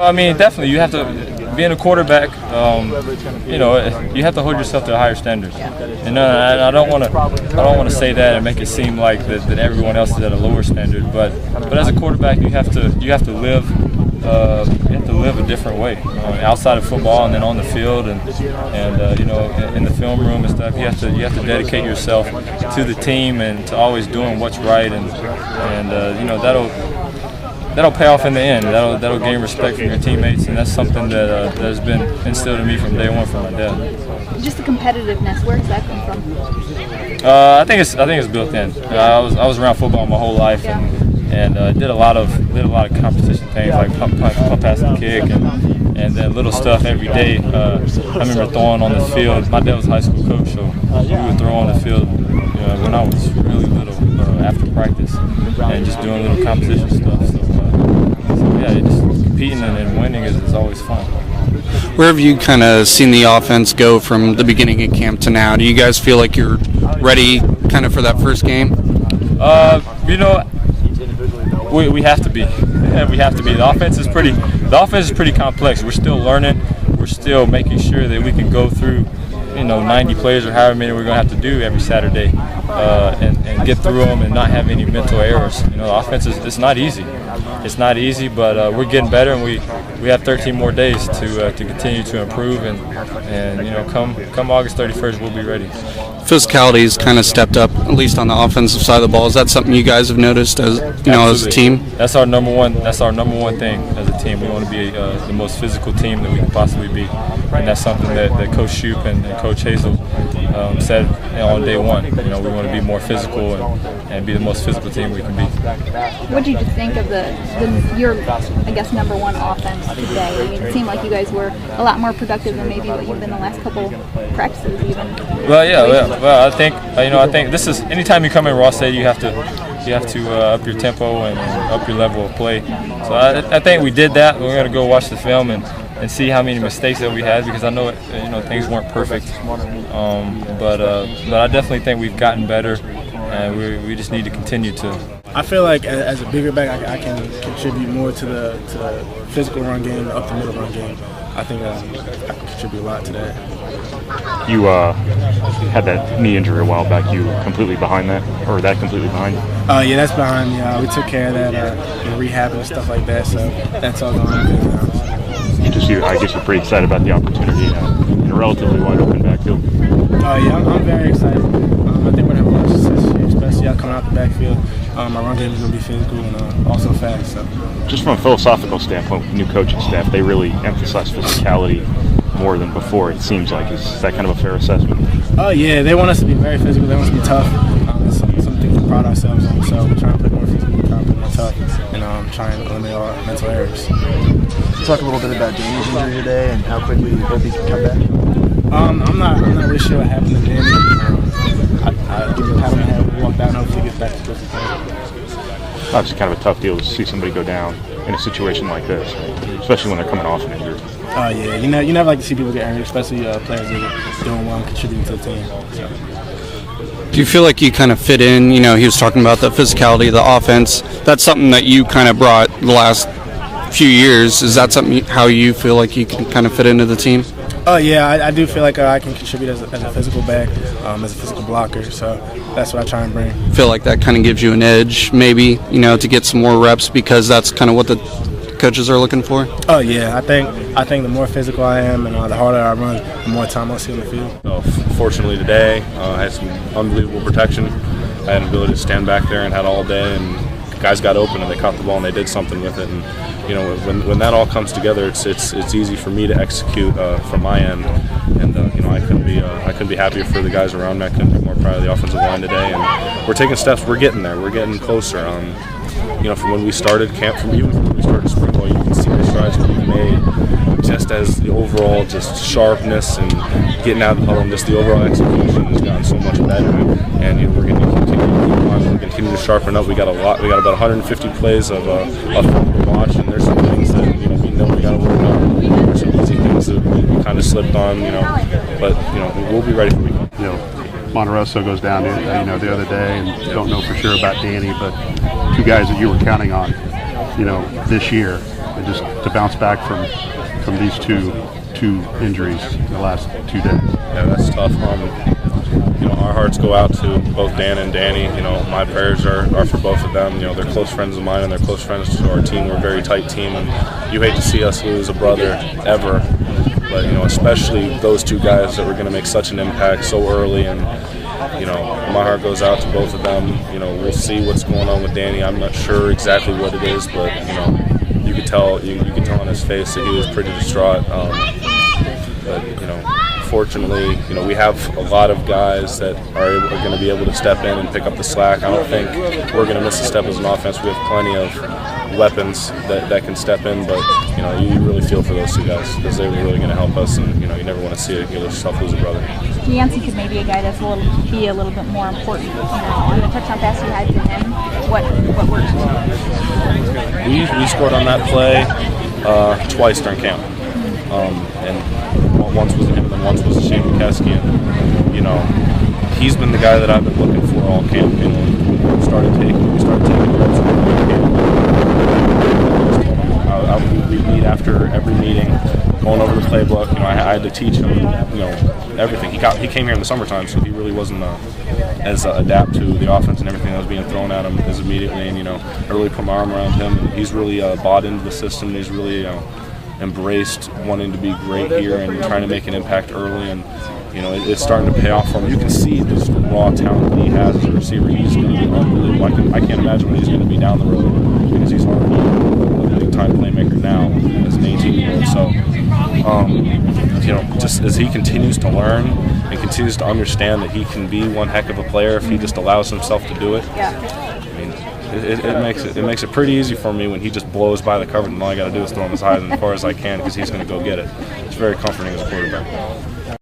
I mean, definitely, you have to, being a quarterback, you have to hold yourself to a higher standard. And I don't want to say that and make it seem like that everyone else is at a lower standard. But as a quarterback, you have to live. You have to live a different way outside of football and then on the field and in the film room and stuff. You have to dedicate yourself to the team and to always doing what's right and that'll pay off in the end. That'll gain respect from your teammates, and that's something that has been instilled in me from day one from my dad. Just the competitiveness, where does that come from? I think it's built in. I was around football my whole life and did a lot of competition things like pump, pass, and kick, and then little stuff every day. I remember throwing on the field. My dad was a high school coach, so we would throw on the field when I was really little after practice, and just doing little competition stuff. So yeah, just competing and winning is always fun. Where have you kind of seen the offense go from the beginning of camp to now? Do you guys feel like you're ready kind of for that first game? We have to be. We have to be. The offense is pretty complex. We're still learning. We're still making sure that we can go through 90 plays or however many we're going to have to do every Saturday and get through them and not have any mental errors. The offense it's not easy. It's not easy, but we're getting better, and we have 13 more days to continue to improve, and come August 31st, we'll be ready. Physicality's kind of stepped up, at least on the offensive side of the ball. Is that something you guys have noticed as as a team? That's our number one thing as a team. We want to be the most physical team that we can possibly be, and that's something that Coach Shoup and Coach Hazel said on day one. We want to be more physical and be the most physical team we can be. What did you think of your number one offense today? I mean, it seemed like you guys were a lot more productive than maybe what you've been the last couple practices even. Well, I think this is anytime you come in Ross State, you have to up your tempo and up your level of play. So I think we did that. We're going to go watch the film and see how many mistakes that we had, because I know things weren't perfect. But I definitely think we've gotten better, and we just need to continue to. I feel like as a bigger back, I can contribute more to the physical run game, up the middle run game. I think I can contribute a lot to that. You had that knee injury a while back. You completely behind that, or that completely behind? Yeah, that's behind me. We took care of that in rehab and stuff like that, so that's all going good now. I guess you're pretty excited about the opportunity in a relatively wide open backfield. Yeah, I'm very excited. I think we're going to have a lot of success here, especially coming out the backfield. My run game is going to be physical and also fast. So. Just from a philosophical standpoint, with the new coaching staff, they really emphasize physicality more than before, it seems like. Is that kind of a fair assessment? Oh, yeah. They want us to be very physical. They want us to be tough. That's some things we pride ourselves on. So we're trying to play more physical, we're trying to play more tough, and trying to eliminate all our mental errors. Talk a little bit about Danny's injury today and how quickly you hope he can come back. I'm not really sure what happened to Danny. I give him a pat on the head, walk down, hopefully he gets back to good play. Obviously kind of a tough deal to see somebody go down in a situation like this, especially when they're coming off an injury. Oh yeah, you never like to see people get injured, especially players that are doing well and contributing to the team. So. Do you feel like you kind of fit in? He was talking about the physicality of the offense. That's something that you kind of brought the last few years. Is that something how you feel like you can kind of fit into the team? Oh yeah, I do feel like I can contribute as a physical back, as a physical blocker. So that's what I try and bring. Feel like that kind of gives you an edge, maybe, to get some more reps, because that's kind of what the coaches are looking for. Oh yeah, I think the more physical I am and the harder I run, the more time I'll see on the field. Fortunately today, I had some unbelievable protection. I had an ability to stand back there and had all day, and guys got open and they caught the ball and they did something with it. And when that all comes together, it's easy for me to execute from my end. And I couldn't be happier for the guys around me. I couldn't be more proud of the offensive line today. And we're taking steps. We're getting there. We're getting closer. From when we started camp, from when we started spring ball, you can see the strides we've made. Just as the overall just sharpness and getting out of the huddle, and just the overall execution has gotten so much better. And we're going to continue to keep on. We're going to continue to sharpen up. We got about 150 plays of film to watch, and there's some things that we know we got to work on. There's some easy things that we kind of slipped on, but we'll be ready for week one. Monterosso goes down, the other day, and don't know for sure about Danny, but two guys that you were counting on, this year. and just to bounce back from these two injuries in the last 2 days? Yeah, that's tough. You know, our hearts go out to both Dan and Danny. You know, my prayers are for both of them. You know, they're close friends of mine and they're close friends to our team. We're a very tight team, and you hate to see us lose a brother ever. But, you know, especially those two guys that were going to make such an impact so early. And, you know, my heart goes out to both of them. You know, we'll see what's going on with Danny. I'm not sure exactly what it is, but, you know, you could tell on his face that he was pretty distraught. But, you know, fortunately, you know, we have a lot of guys that are going to be able to step in and pick up the slack. I don't think we're going to miss a step as an offense. We have plenty of weapons that can step in, but, you know, you really feel for those two guys because they were really going to help us, and, you know, you never want to see yourself lose a brother. Yancey could maybe a guy that's be a little bit more important. You know, on the touchdown pass you had to him, what works? We scored on that play twice during camp, and once was him and once was Shane McKeskey. And, you know, he's been the guy that I've been looking for all camp. You know, when we started taking reps in camp. We meet after every meeting, going over the playbook. You know, I had to teach him, you know, everything. He came here in the summertime, so he really wasn't as adapt to the offense and everything that was being thrown at him as immediately. And, you know, I really put my arm around him, and he's really bought into the system. He's really, you know, embraced wanting to be great here and trying to make an impact early. And, you know, it's starting to pay off for him. You can see this raw talent that he has as a receiver. He's going to be unbelievable. I can't imagine what he's going to be down the road, because he's already a big-time playmaker now as an 18-year-old. So, you know, just as he continues to learn and continues to understand that he can be one heck of a player if he just allows himself to do it. Yeah. I mean, it makes it pretty easy for me when he just blows by the coverage, and all I got to do is throw him as high and as far as I can, because he's going to go get it. It's very comforting as a quarterback.